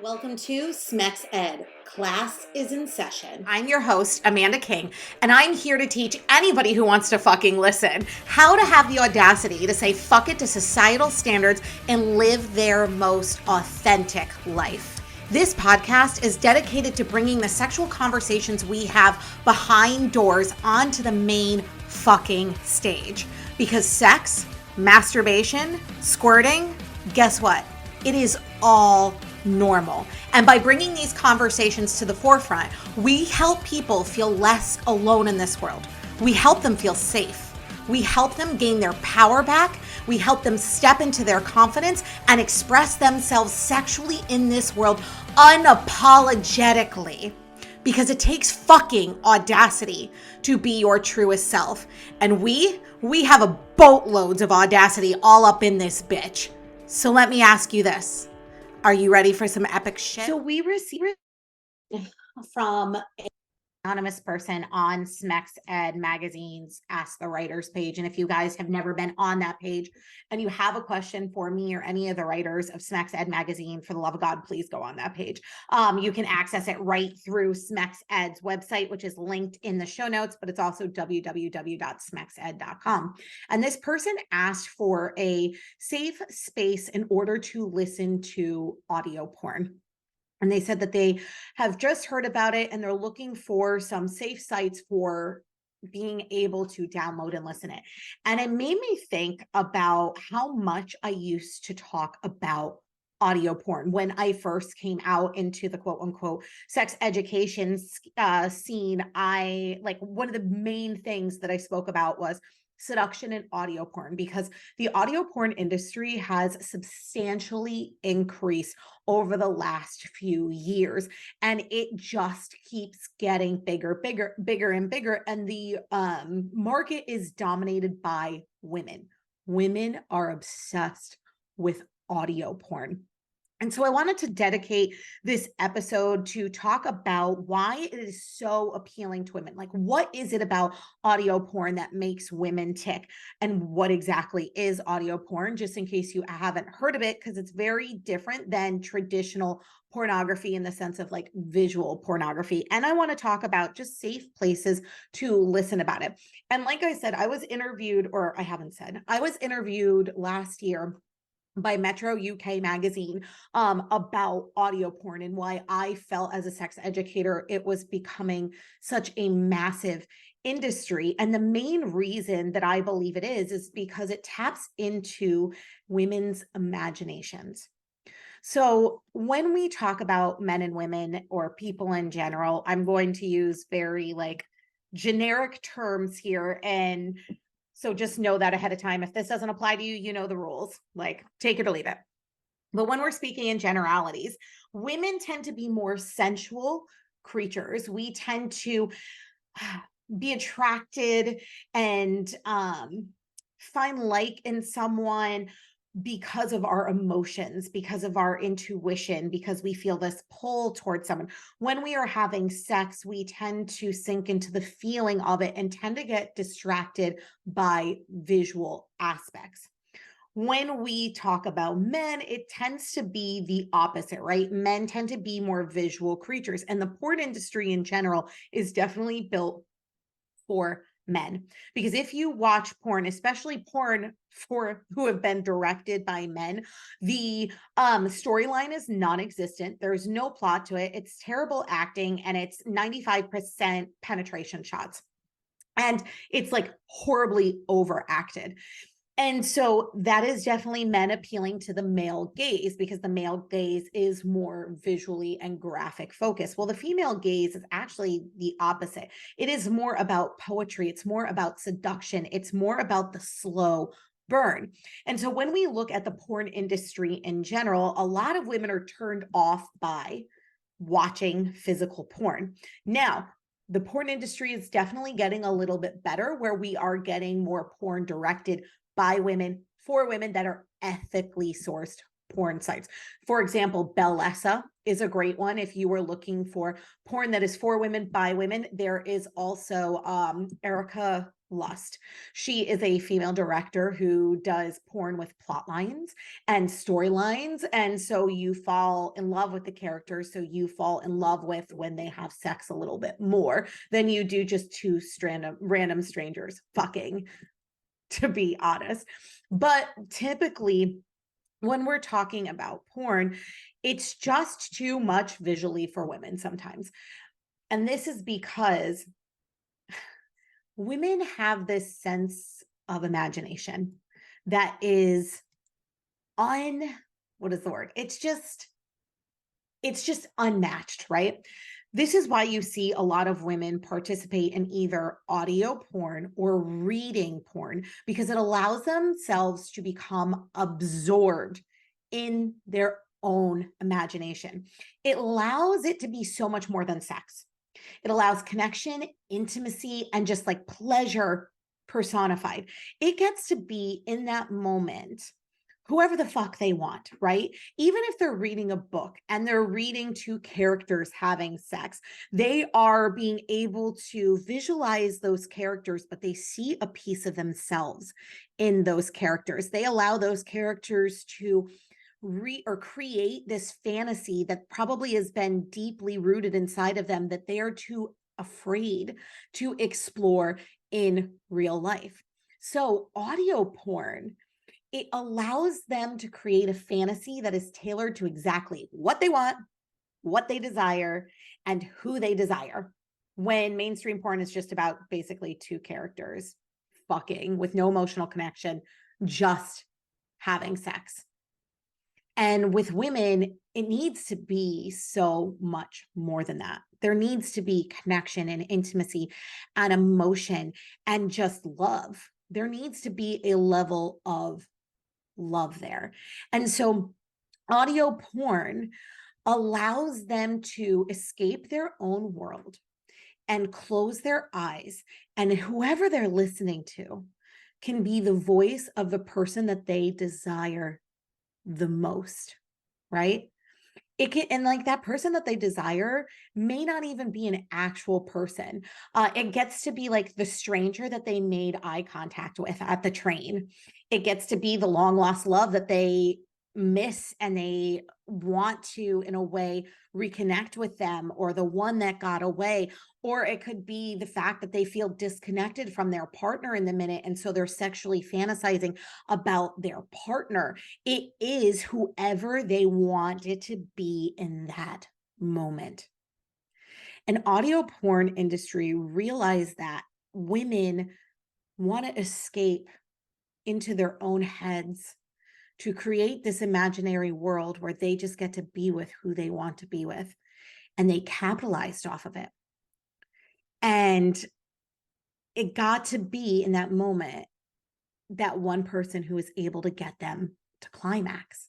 Welcome to SMEX Ed. Class is in session. I'm your host, Amanda King, and I'm here to teach anybody who wants to fucking listen how to have the audacity to say fuck it to societal standards and live their most authentic life. This podcast is dedicated to bringing the sexual conversations we have behind doors onto the main fucking stage. Because sex, masturbation, squirting, guess what? It is all normal. And by bringing these conversations to the forefront, we help people feel less alone in this world. We help them feel safe. We help them gain their power back. We help them step into their confidence and express themselves sexually in this world unapologetically. Because it takes fucking audacity to be your truest self. And we have a boatloads of audacity all up in this bitch. So let me ask you this. Are you ready for some epic shit? So we received from an anonymous person on SMEX Ed Magazine's Ask the Writers page. And if you guys have never been on that page and you have a question for me or any of the writers of SMEX Ed Magazine, for the love of God, please go on that page. You can access it right through SMEX Ed's website, which is linked in the show notes, but it's also www.smexed.com. And this person asked for a safe space in order to listen to audio porn. And they said that they have just heard about it and they're looking for some safe sites for being able to download and listen it. And it made me think about how much I used to talk about audio porn when I first came out into the quote unquote sex education scene. One of the main things that I spoke about was seduction and audio porn, because the audio porn industry has substantially increased over the last few years, and it just keeps getting bigger and bigger. And the market is dominated by women. Women are obsessed with audio porn. And so I wanted to dedicate this episode to talk about why it is so appealing to women. Like, what is it about audio porn that makes women tick? And what exactly is audio porn, just in case you haven't heard of it, because it's very different than traditional pornography in the sense of like visual pornography. And I want to talk about just safe places to listen about it. And like I said, I was interviewed last year by Metro UK magazine about audio porn and why I felt as a sex educator it was becoming such a massive industry. And the main reason that I believe it is because it taps into women's imaginations. So when we talk about men and women or people in general, I'm going to use very generic terms here, and so just know that ahead of time. If this doesn't apply to you, you know the rules, like take it or leave it. But when we're speaking in generalities, women tend to be more sensual creatures. We tend to be attracted and find like in someone because of our emotions, because of our intuition, because we feel this pull towards someone. When we are having sex, we tend to sink into the feeling of it and tend to get distracted by visual aspects. When we talk about men, it tends to be the opposite, right? Men tend to be more visual creatures, and the porn industry in general is definitely built for men. Because if you watch porn, especially porn for who have been directed by men, the storyline is non-existent. There's no plot to it. It's terrible acting, and it's 95% penetration shots. And it's like horribly overacted. And so that is definitely men appealing to the male gaze, because the male gaze is more visually and graphic focused. Well, the female gaze is actually the opposite. It is more about poetry. It's more about seduction. It's more about the slow burn. And so when we look at the porn industry in general, a lot of women are turned off by watching physical porn. Now, the porn industry is definitely getting a little bit better, where we are getting more porn directed by women for women that are ethically sourced porn sites. For example, Bellessa is a great one. If you were looking for porn that is for women by women, there is also Erica lust. She is a female director who does porn with plot lines and storylines. And so you fall in love with the characters. So you fall in love with when they have sex a little bit more than you do just two random strangers fucking, to be honest. But typically, when we're talking about porn, it's just too much visually for women sometimes. And this is because women have this sense of imagination that is what is the word? It's just unmatched, right? This is why you see a lot of women participate in either audio porn or reading porn, because it allows themselves to become absorbed in their own imagination. It allows it to be so much more than sex. It allows connection, intimacy, and just like pleasure personified. It gets to be in that moment whoever the fuck they want, right? Even if they're reading a book and they're reading two characters having sex, they are being able to visualize those characters, but they see a piece of themselves in those characters. They allow those characters to create this fantasy that probably has been deeply rooted inside of them that they are too afraid to explore in real life. So audio porn, it allows them to create a fantasy that is tailored to exactly what they want, what they desire, and who they desire. When mainstream porn is just about basically two characters fucking with no emotional connection, just having sex. And with women, it needs to be so much more than that. There needs to be connection and intimacy and emotion and just love. There needs to be a level of love there. And so audio porn allows them to escape their own world and close their eyes. And whoever they're listening to can be the voice of the person that they desire the most, right? It can, and like that person that they desire may not even be an actual person. It gets to be like the stranger that they made eye contact with at the train. It gets to be the long lost love that they miss and they want to, in a way, reconnect with them, or the one that got away. Or it could be the fact that they feel disconnected from their partner in the minute. And so they're sexually fantasizing about their partner. It is whoever they want it to be in that moment. An audio porn industry realized that women want to escape into their own heads to create this imaginary world where they just get to be with who they want to be with. And they capitalized off of it. And it got to be in that moment that one person who is able to get them to climax.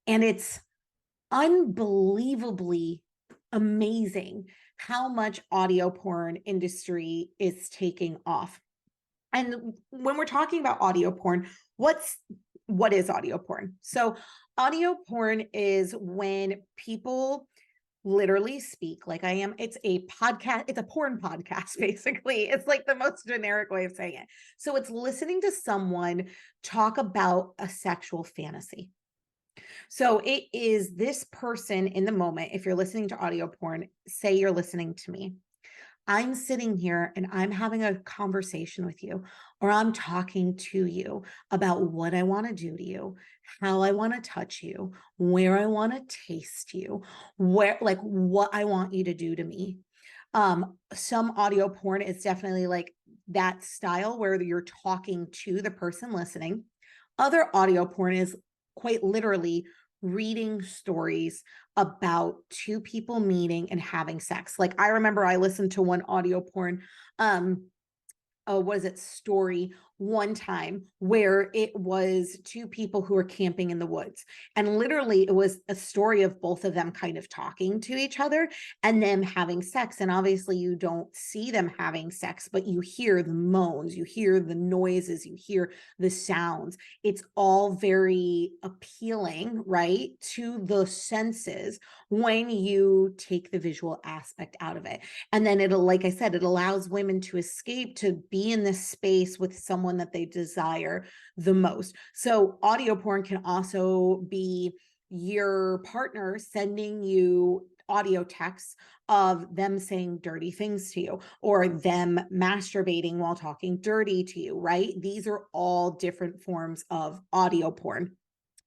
And it's unbelievably amazing how much audio porn industry is taking off. And when we're talking about audio porn, what is audio porn? So audio porn is when people literally speak like I am. It's a podcast. It's a porn podcast, basically. It's like the most generic way of saying it. So it's listening to someone talk about a sexual fantasy. So it is this person in the moment. If you're listening to audio porn, say you're listening to me. I'm sitting here and I'm having a conversation with you, or I'm talking to you about what I want to do to you, how I want to touch you, where I want to taste you, like what I want you to do to me. Some audio porn is definitely like that style where you're talking to the person listening. Other audio porn is quite literally reading stories about two people meeting and having sex. Like I remember I listened to one audio porn, what is it, story one time where it was two people who were camping in the woods. And literally, it was a story of both of them kind of talking to each other and them having sex. And obviously, you don't see them having sex, but you hear the moans, you hear the noises, you hear the sounds. It's all very appealing, right, to the senses when you take the visual aspect out of it. And then it'll, like I said, it allows women to escape, to be in this space with someone that they desire the most. So audio porn can also be your partner sending you audio texts of them saying dirty things to you, or them masturbating while talking dirty to you, right? These are all different forms of audio porn.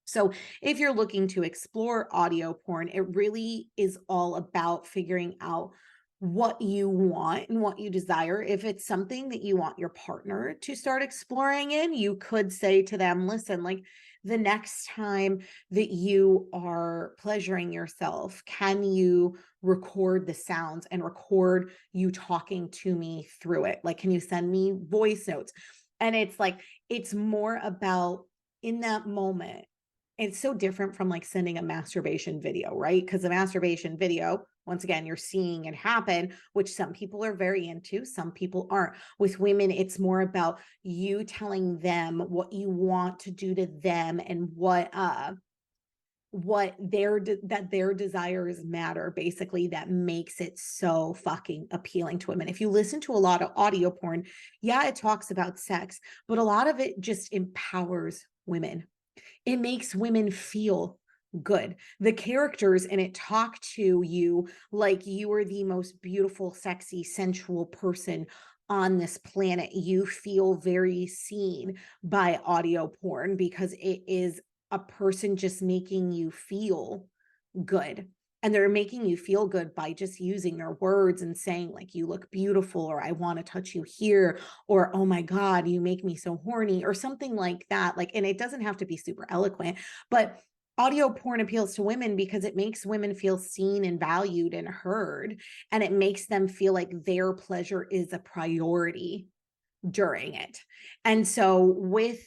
So if you're looking to explore audio porn, it really is all about figuring out what you want and what you desire. If it's something that you want your partner to start exploring in, you could say to them, listen, like, the next time that you are pleasuring yourself, can you record the sounds and record you talking to me through it? Like, can you send me voice notes? And it's like, it's more about in that moment. It's so different from like sending a masturbation video, right? Because a masturbation video, once again, you're seeing it happen, which some people are very into, some people aren't. With women, it's more about you telling them what you want to do to them and what their desires matter, basically, that makes it so fucking appealing to women. If you listen to a lot of audio porn, yeah, it talks about sex, but a lot of it just empowers women. It makes women feel good. The characters in it talk to you like you are the most beautiful, sexy, sensual person on this planet. You feel very seen by audio porn because it is a person just making you feel good. And they're making you feel good by just using their words and saying, like, you look beautiful, or I want to touch you here, or oh my God, you make me so horny, or something like that. Like, and it doesn't have to be super eloquent, but audio porn appeals to women because it makes women feel seen and valued and heard. And it makes them feel like their pleasure is a priority during it. And so with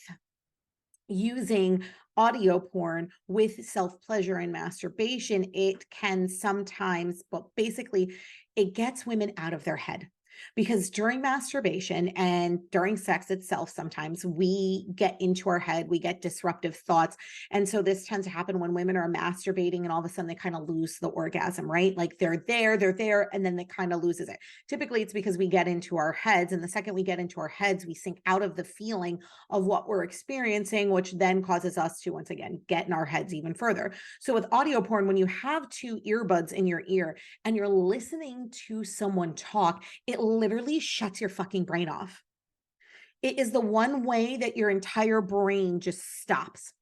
using audio porn with self-pleasure and masturbation, it can sometimes, but basically it gets women out of their head. Because during masturbation and during sex itself, sometimes we get into our head, we get disruptive thoughts. And so this tends to happen when women are masturbating and all of a sudden they kind of lose the orgasm, right? Like they're there, and then they kind of loses it. Typically, it's because we get into our heads. And the second we get into our heads, we sink out of the feeling of what we're experiencing, which then causes us to, once again, get in our heads even further. So with audio porn, when you have two earbuds in your ear and you're listening to someone talk, it literally shuts your fucking brain off. It is the one way that your entire brain just stops.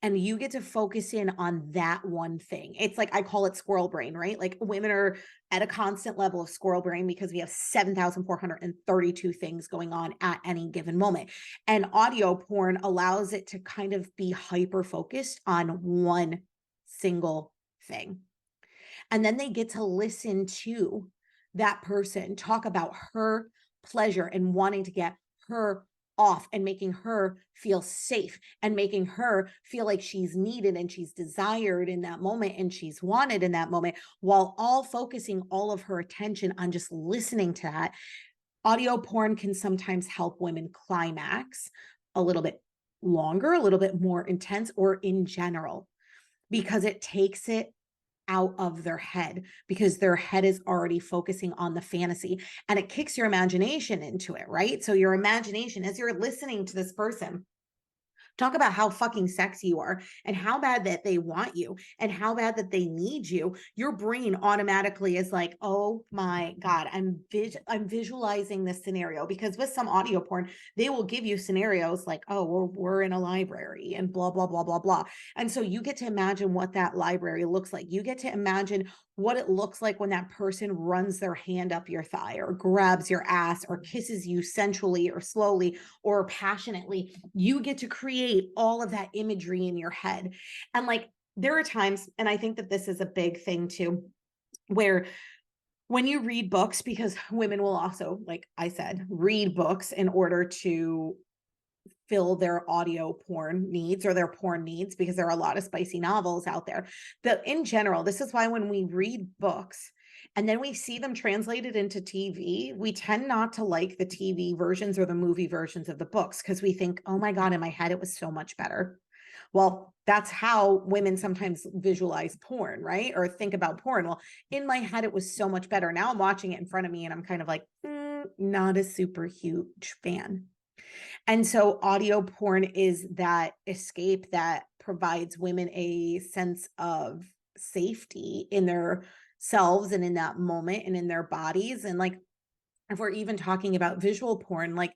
And you get to focus in on that one thing. It's like, I call it squirrel brain, right? Like women are at a constant level of squirrel brain because we have 7,432 things going on at any given moment. And audio porn allows it to kind of be hyper focused on one single thing. And then they get to listen to that person talk about her pleasure and wanting to get her off and making her feel safe and making her feel like she's needed and she's desired in that moment and she's wanted in that moment, while all focusing all of her attention on just listening to that. Audio porn can sometimes help women climax a little bit longer, a little bit more intense, or in general, because it takes it out of their head, because their head is already focusing on the fantasy, and it kicks your imagination into it, right? So your imagination, as you're listening to this person talk about how fucking sexy you are and how bad that they want you and how bad that they need you, your brain automatically is like, oh my God, I'm visualizing this scenario. Because with some audio porn, they will give you scenarios like, oh, we're in a library and blah, blah, blah, blah, blah. And so you get to imagine what that library looks like. You get to imagine what it looks like when that person runs their hand up your thigh or grabs your ass or kisses you sensually or slowly or passionately. You get to create all of that imagery in your head. And like, there are times, and I think that this is a big thing too, where when you read books, because women will also, like I said, read books in order to fill their audio porn needs or their porn needs, because there are a lot of spicy novels out there. But in general, this is why when we read books and then we see them translated into TV, we tend not to like the TV versions or the movie versions of the books because we think, oh my God, in my head, it was so much better. Well, that's how women sometimes visualize porn, right? Or think about porn. Well, in my head, it was so much better. Now I'm watching it in front of me and I'm kind of like, not a super huge fan. And so audio porn is that escape that provides women a sense of safety in their selves and in that moment and in their bodies. And like, if we're even talking about visual porn, like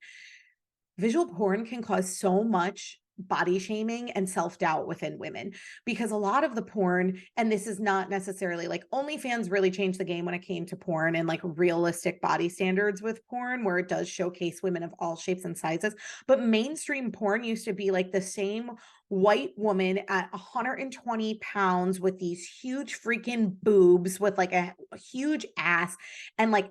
visual porn can cause so much body shaming and self-doubt within women, because a lot of the porn, and this is not necessarily like OnlyFans really changed the game when it came to porn and like realistic body standards with porn, where it does showcase women of all shapes and sizes. But mainstream porn used to be like the same white woman at 120 pounds with these huge freaking boobs with like a huge ass and like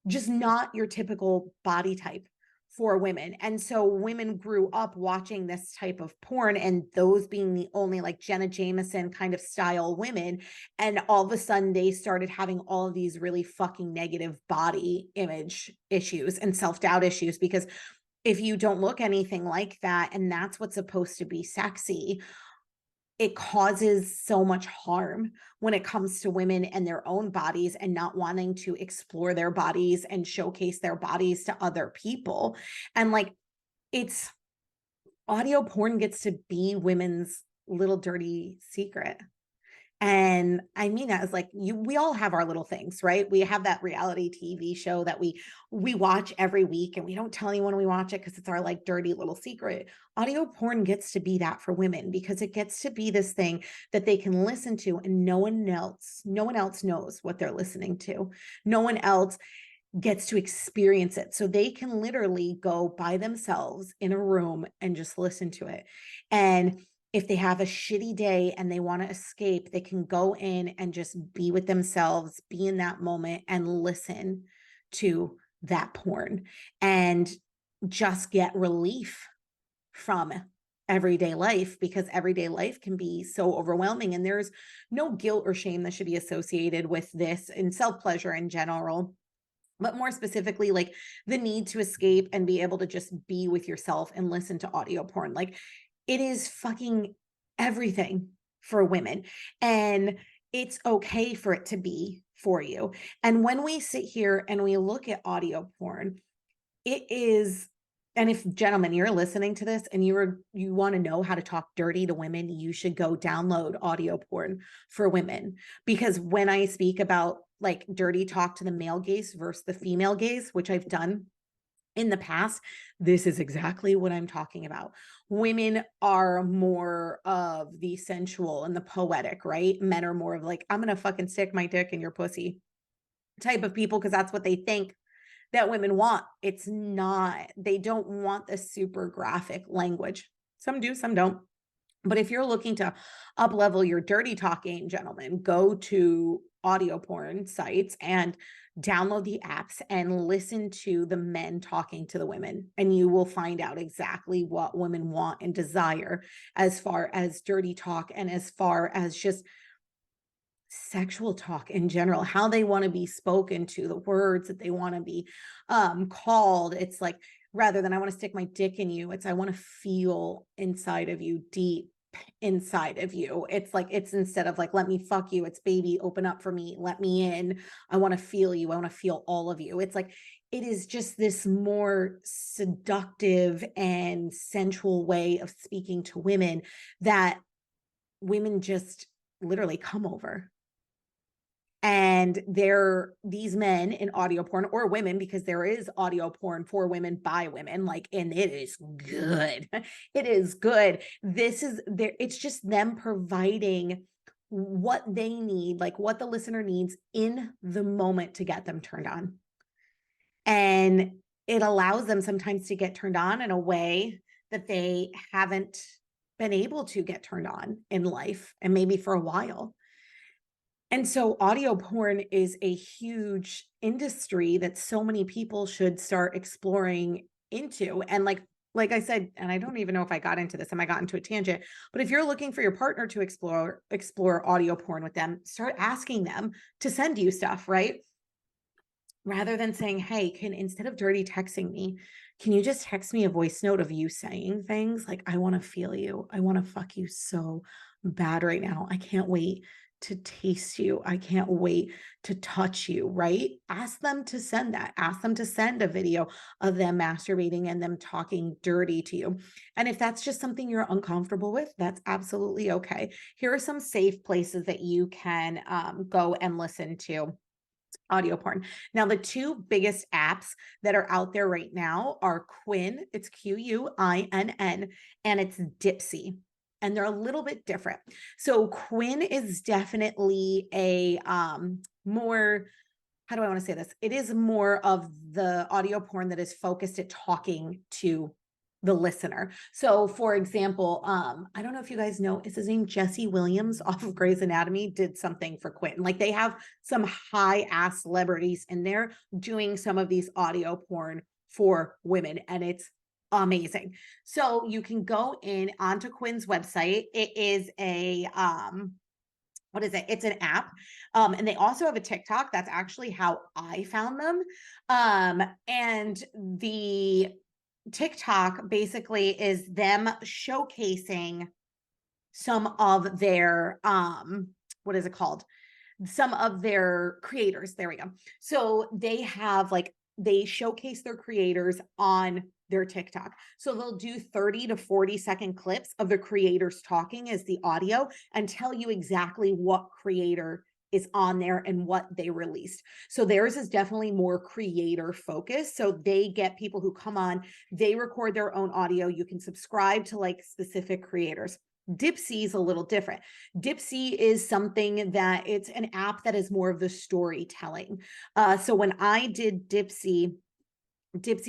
just not your typical body type for women. And so women grew up watching this type of porn and those being the only like Jenna Jameson kind of style women. And all of a sudden they started having all of these really fucking negative body image issues and self-doubt issues, because if you don't look anything like that and that's what's supposed to be sexy, it causes so much harm when it comes to women and their own bodies and not wanting to explore their bodies and showcase their bodies to other people. And like, it's audio porn gets to be women's little dirty secret. And I mean that as like we all have our little things, right? We have that reality TV show that we watch every week and we don't tell anyone we watch it because it's our like dirty little secret. Audio porn gets to be that for women because it gets to be this thing that they can listen to and no one else knows what they're listening to. No one else gets to experience it. So they can literally go by themselves in a room and just listen to it. And if they have a shitty day and they want to escape, they can go in and just be with themselves, be in that moment and listen to that porn and just get relief from everyday life, because everyday life can be so overwhelming and there's no guilt or shame that should be associated with this in self-pleasure in general, but more specifically like the need to escape and be able to just be with yourself and listen to audio porn. Like it is fucking everything for women and it's okay for it to be for you. And when we sit here and we look at audio porn, it is, and if gentlemen, you're listening to this and you want to know how to talk dirty to women, you should go download audio porn for women. Because when I speak about like dirty talk to the male gaze versus the female gaze, which I've done in the past, this is exactly what I'm talking about. Women are more of the sensual and the poetic, right? Men are more of like, I'm going to fucking stick my dick in your pussy type of people because that's what they think that women want. It's not, they don't want the super graphic language. Some do, some don't. But if you're looking to up level your dirty talking, gentlemen, go to audio porn sites and download the apps and listen to the men talking to the women. And you will find out exactly what women want and desire as far as dirty talk and as far as just sexual talk in general, how they want to be spoken to, the words that they want to be called. It's like, rather than I want to stick my dick in you, it's I want to feel inside of you, deep inside of you. It's like, it's instead of like, let me fuck you, it's baby, open up for me, let me in. I want to feel you. I want to feel all of you. It's like, it is just this more seductive and sensual way of speaking to women that women just literally come over. And these men in audio porn, or women, because there is audio porn for women by women, like, and it is good. It is good. This is there. It's just them providing what they need, like what the listener needs in the moment to get them turned on. And it allows them sometimes to get turned on in a way that they haven't been able to get turned on in life and maybe for a while. And so audio porn is a huge industry that so many people should start exploring into. And like I said, and I don't even know if I got into this, I got into a tangent, but if you're looking for your partner to explore audio porn with them, start asking them to send you stuff, right? Rather than saying, hey, instead of dirty texting me, can you just text me a voice note of you saying things like, I want to feel you. I want to fuck you so bad right now. I can't wait to taste you. I can't wait to touch you, right? Ask them to send that. Ask them to send a video of them masturbating and them talking dirty to you. And if that's just something you're uncomfortable with, that's absolutely okay. Here are some safe places that you can go and listen to audio porn. Now, the two biggest apps that are out there right now are Quinn, it's Quinn, and it's Dipsy. And they're a little bit different. So Quinn is definitely a more, how do I want to say this? It is more of the audio porn that is focused at talking to the listener. So for example, I don't know if you guys know, is his name Jesse Williams off of Grey's Anatomy did something for Quentin. Like they have some high ass celebrities and they're doing some of these audio porn for women and it's amazing. So you can go in onto Quinn's website. It is a what is it? It's an app. And they also have a TikTok. That's actually how I found them. And the TikTok basically is them showcasing some of their what is it called? Some of their creators. There we go. So they have they showcase their creators on their TikTok. So they'll do 30 to 40-second clips of the creators talking as the audio and tell you exactly what creator is on there and what they released. So theirs is definitely more creator focused. So they get people who come on, they record their own audio. You can subscribe to like specific creators. Dipsy is a little different. Dipsy is something that it's an app that is more of the storytelling. So when I did Dipsy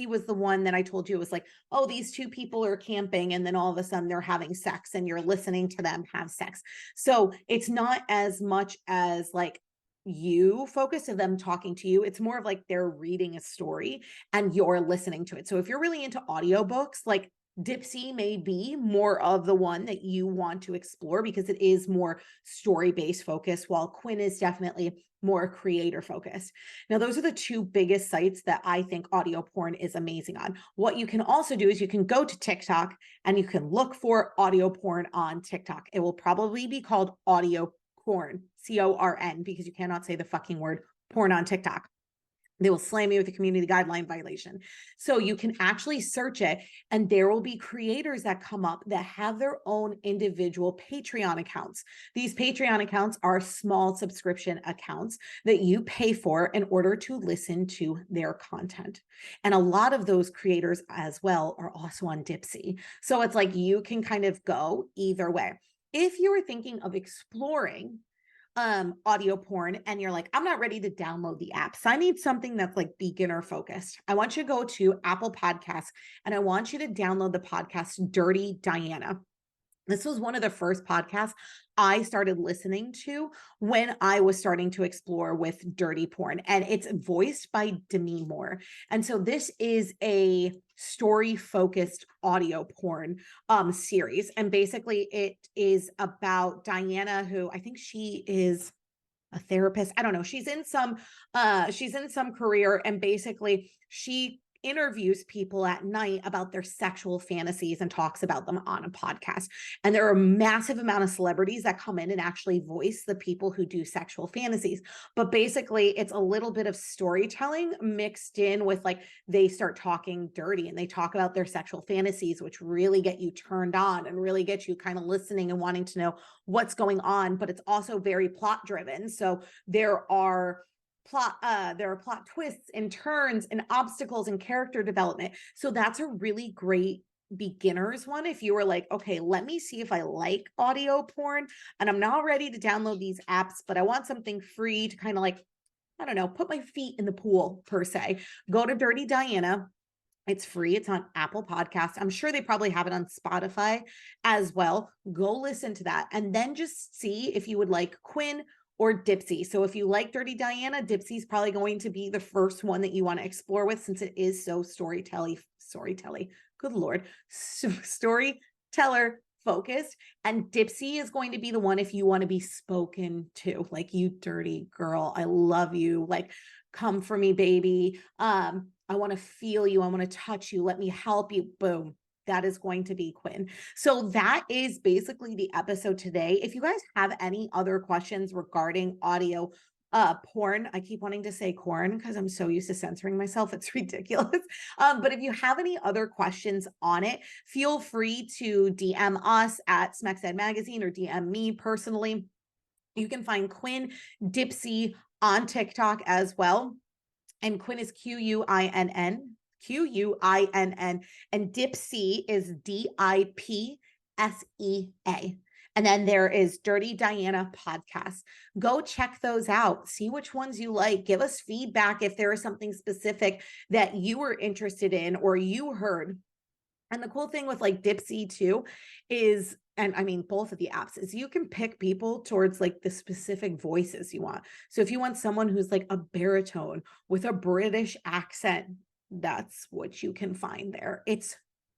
was the one that I told you was like, oh, these two people are camping and then all of a sudden they're having sex and you're listening to them have sex. So it's not as much as like you focus of them talking to you. It's more of like they're reading a story and you're listening to it. So if you're really into audiobooks, like Dipsy may be more of the one that you want to explore because it is more story-based focused, while Quinn is definitely more creator focused. Now, those are the two biggest sites that I think audio porn is amazing on. What you can also do is you can go to TikTok and you can look for audio porn on TikTok. It will probably be called audio porn, CORN, because you cannot say the fucking word porn on TikTok. They will slam you with a community guideline violation. So you can actually search it and there will be creators that come up that have their own individual Patreon accounts. These Patreon accounts are small subscription accounts that you pay for in order to listen to their content. And a lot of those creators as well are also on Dipsy. So it's like you can kind of go either way. If you were thinking of exploring audio porn and you're like, I'm not ready to download the apps. I need something that's like beginner focused. I want you to go to Apple Podcasts and I want you to download the podcast Dirty Diana. This was one of the first podcasts I started listening to when I was starting to explore with dirty porn, and it's voiced by Demi Moore. And so this is a story-focused audio porn series, and basically it is about Diana, who I think she is a therapist. I don't know. She's in some career, and basically she interviews people at night about their sexual fantasies and talks about them on a podcast. And there are a massive amount of celebrities that come in and actually voice the people who do sexual fantasies. But basically it's a little bit of storytelling mixed in with like, they start talking dirty and they talk about their sexual fantasies, which really get you turned on and really get you kind of listening and wanting to know what's going on. But it's also very plot driven. So there are plot twists and turns and obstacles and character development. So that's a really great beginners one. If you were like, okay, let me see if I like audio porn and I'm not ready to download these apps, but I want something free to kind of like, I don't know, put my feet in the pool per se, go to Dirty Diana. It's free. It's on Apple Podcasts. I'm sure they probably have it on Spotify as well. Go listen to that and then just see if you would like Quinn or Dipsy. So if you like Dirty Diana, Dipsy is probably going to be the first one that you want to explore with, since it is so good Lord, storyteller focused. And Dipsy is going to be the one if you want to be spoken to, like, you dirty girl, I love you, like, come for me, baby. I want to feel you. I want to touch you. Let me help you. Boom. That is going to be Quinn. So that is basically the episode today. If you guys have any other questions regarding audio porn, I keep wanting to say corn because I'm so used to censoring myself. It's ridiculous. But if you have any other questions on it, feel free to DM us at SmexEd Magazine or DM me personally. You can find Quinn Dipsy on TikTok as well. And Quinn is Quinn, and Dipsy is Dipsea. And then there is Dirty Diana podcast. Go check those out. See which ones you like. Give us feedback if there is something specific that you were interested in or you heard. And the cool thing with like Dipsy too is, and I mean, both of the apps, is you can pick people towards like the specific voices you want. So if you want someone who's like a baritone with a British accent, that's what you can find there. It's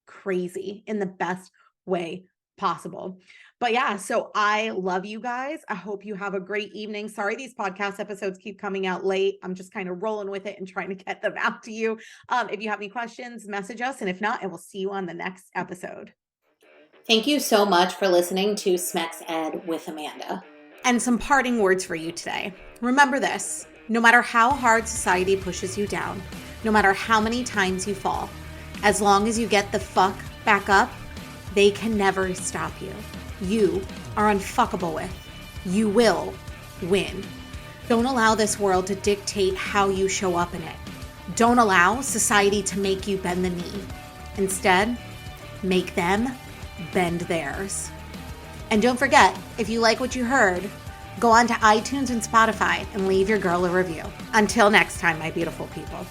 crazy in the best way possible. But yeah, so I love you guys. I hope you have a great evening. Sorry, these podcast episodes keep coming out late. I'm just kind of rolling with it and trying to get them out to you. If you have any questions, message us. And if not, I will see you on the next episode. Thank you so much for listening to Smex Ed with Amanda. And some parting words for you today. Remember this: no matter how hard society pushes you down, no matter how many times you fall, as long as you get the fuck back up, they can never stop you. You are unfuckable with. You will win. Don't allow this world to dictate how you show up in it. Don't allow society to make you bend the knee. Instead, make them bend theirs. And don't forget, if you like what you heard, go on to iTunes and Spotify and leave your girl a review. Until next time, my beautiful people.